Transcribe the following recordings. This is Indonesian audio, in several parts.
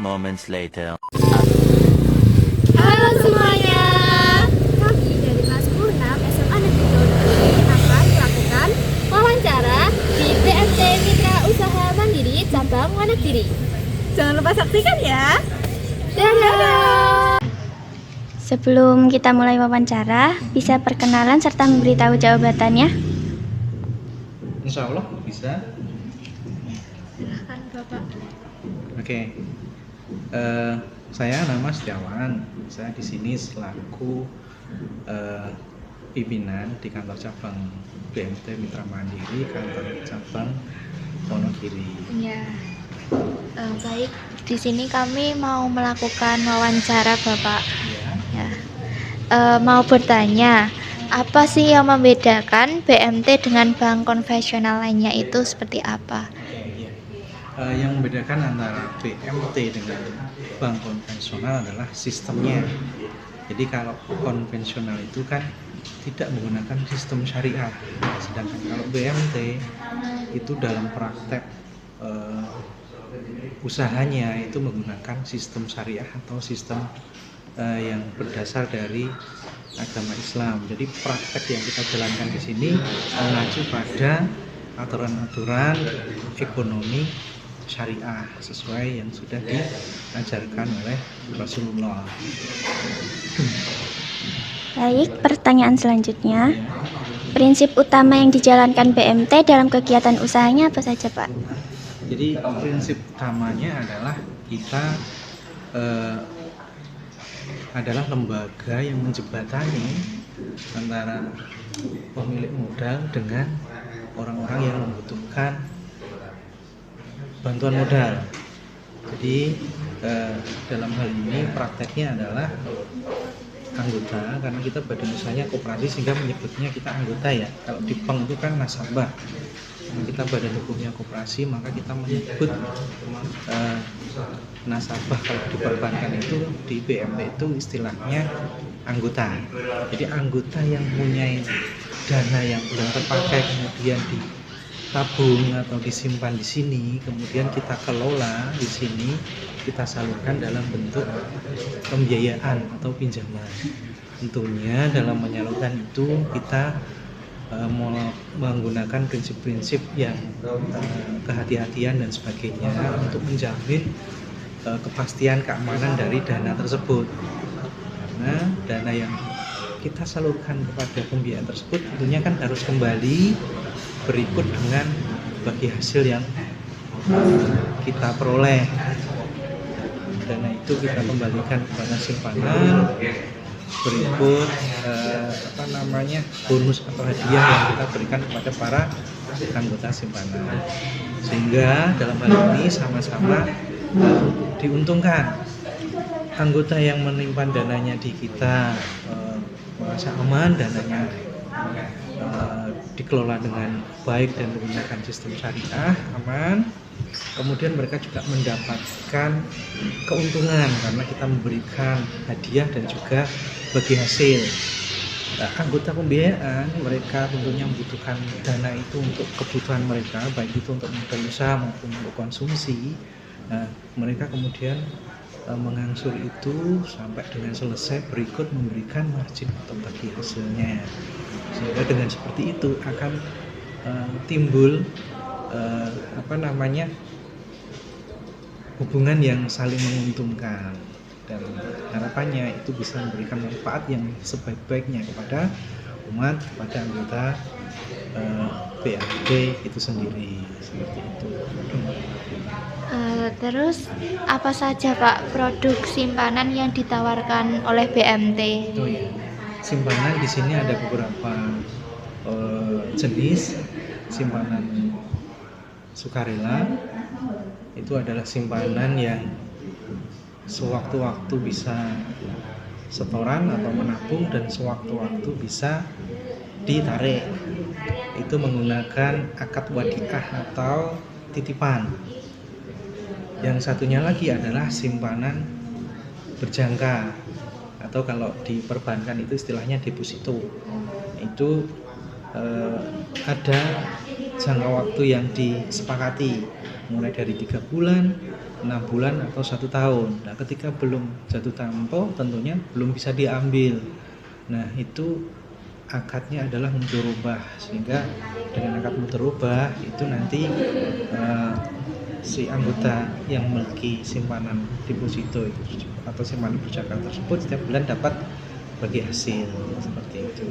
moments later. Halo semuanya, kami dari kelas 6 SMA Negeri Doni akan melakukan wawancara di BMT Mitra Usaha Mandiri Cabang Wonogiri. Jangan lupa saksikan ya. Dadah. Sebelum kita mulai wawancara, bisa perkenalan serta memberitahu jawabannya? Insya Allah bisa. Silahkan Bapak. Oke. Saya nama Setiawan. Saya di sini selaku pimpinan di kantor cabang BMT Mitra Mandiri kantor cabang Wonogiri. Ya. Baik, di sini kami mau melakukan wawancara Bapak. Ya. Mau bertanya, apa sih yang membedakan BMT dengan bank konvensional lainnya itu seperti apa? Iya. Yang membedakan antara BMT dengan bank konvensional adalah sistemnya. Jadi kalau konvensional itu kan tidak menggunakan sistem syariah, sedangkan kalau BMT itu dalam praktek usahanya itu menggunakan sistem syariah atau sistem yang berdasar dari agama Islam. Jadi praktek yang kita jalankan di sini mengacu pada aturan-aturan ekonomi syariah sesuai yang sudah diajarkan oleh Rasulullah. Baik, pertanyaan selanjutnya. Prinsip utama yang dijalankan BMT dalam kegiatan usahanya apa saja, Pak? Jadi prinsip utamanya adalah kita adalah lembaga yang menjembatani antara pemilik modal dengan orang-orang yang membutuhkan bantuan modal. Jadi dalam hal ini prakteknya adalah anggota, karena kita badan usahanya koperasi sehingga menyebutnya kita anggota ya. Kalau di bank itu kan nasabah, kita badan hukumnya koperasi maka kita menyebut nasabah. Kalau di perbankan itu di BMT itu istilahnya anggota. Jadi anggota yang punya dana yang belum terpakai kemudian ditabung atau disimpan di sini, kemudian kita kelola di sini, kita salurkan dalam bentuk pembiayaan atau pinjaman. Tentunya dalam menyalurkan itu kita menggunakan prinsip-prinsip yang kehati-hatian dan sebagainya untuk menjamin kepastian keamanan dari dana tersebut, karena dana yang kita salurkan kepada pembiayaan tersebut tentunya kan harus kembali berikut dengan bagi hasil yang kita peroleh. Dana itu kita kembalikan kepada simpanan berikut bonus atau hadiah yang kita berikan kepada para anggota simpanan, sehingga dalam hal ini sama-sama diuntungkan. Anggota yang menyimpan dananya di kita merasa aman, dananya dikelola dengan baik dan menggunakan sistem syariah, aman. Kemudian mereka juga mendapatkan keuntungan karena kita memberikan hadiah dan juga bagi hasil. Anggota pembiayaan mereka tentunya membutuhkan dana itu untuk kebutuhan mereka, baik itu untuk modal usaha maupun untuk konsumsi. Mereka kemudian mengangsur itu sampai dengan selesai, berikut memberikan margin atau bagi hasilnya. Sehingga dengan seperti itu akan timbul hubungan yang saling menguntungkan, dan harapannya itu bisa memberikan manfaat yang sebaik-baiknya kepada umat, kepada anggota BMT itu sendiri, seperti itu. Terus apa saja Pak produk simpanan yang ditawarkan oleh BMT? Oh ya, simpanan di sini ada beberapa jenis. Simpanan sukarela itu adalah simpanan yang sewaktu-waktu bisa setoran atau menabung dan sewaktu-waktu bisa ditarik. Itu menggunakan akad wadiah atau titipan. Yang satunya lagi adalah simpanan berjangka, atau kalau di perbankan itu istilahnya deposito. Itu ada jangka waktu yang disepakati, mulai dari 3 bulan, 6 bulan atau 1 tahun. Nah, ketika belum jatuh tempo, tentunya belum bisa diambil. Nah, itu akadnya adalah mudharabah, sehingga dengan akad mudharabah itu nanti si anggota yang memiliki simpanan deposito itu atau simpanan berjangka tersebut setiap bulan dapat bagi hasil seperti itu.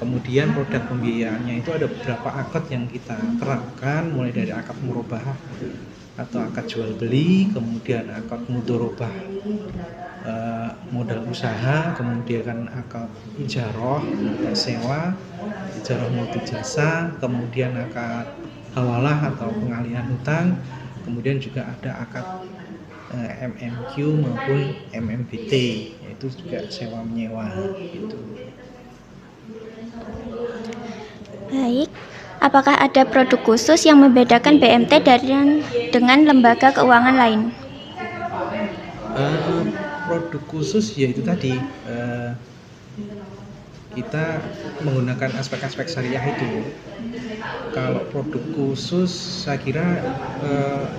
Kemudian produk pembiayaannya itu ada beberapa akad yang kita terapkan, mulai dari akad murabahah atau akad jual beli, kemudian akad mudharabah modal usaha, kemudian akad ijarah sewa, ijarah multi jasa, kemudian akad hawalah atau pengalihan hutang, kemudian juga ada akad MMQ maupun MMBT, yaitu juga sewa menyewa gitu. Baik, apakah ada produk khusus yang membedakan BMT dengan lembaga keuangan lain? Produk khusus yaitu tadi kita menggunakan aspek-aspek syariah itu. Kalau produk khusus saya kira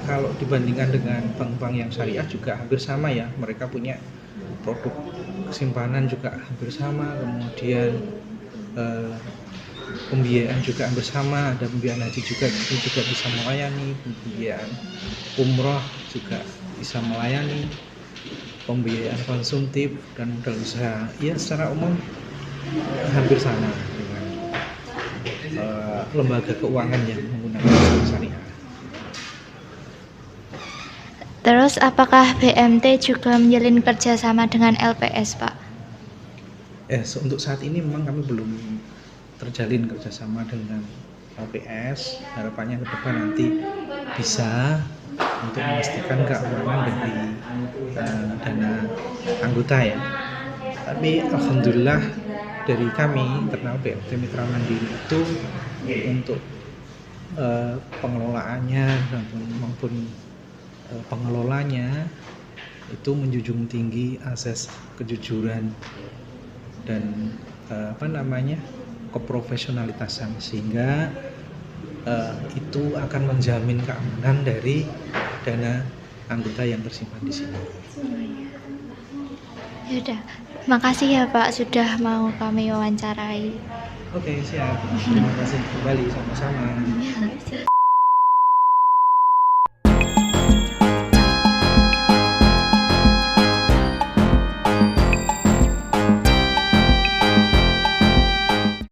kalau dibandingkan dengan bank-bank yang syariah juga hampir sama ya, mereka punya produk simpanan juga hampir sama, kemudian pembiayaan juga hampir sama, ada pembiayaan haji juga itu juga bisa melayani, pembiayaan umroh juga bisa melayani, pembiayaan konsumtif dan modal usaha ya secara umum hampir sama dengan lembaga keuangan yang menggunakan sistem syariah. Terus apakah BMT juga menjalin kerjasama dengan LPS, Pak? Untuk saat ini memang kami belum terjalin kerjasama dengan LPS. Harapannya ke depan nanti bisa untuk memastikan keamanan dari dana anggota ya. Tapi alhamdulillah dari kami internal BMT Mitra Mandiri itu untuk pengelolaannya maupun pengelolanya itu menjunjung tinggi asas kejujuran dan keprofesionalitasan, sehingga itu akan menjamin keamanan dari dana anggota yang tersimpan di sini. Yaudah, makasih ya Pak sudah mau kami wawancarai. Oke, siap. Terima kasih kembali, sama-sama.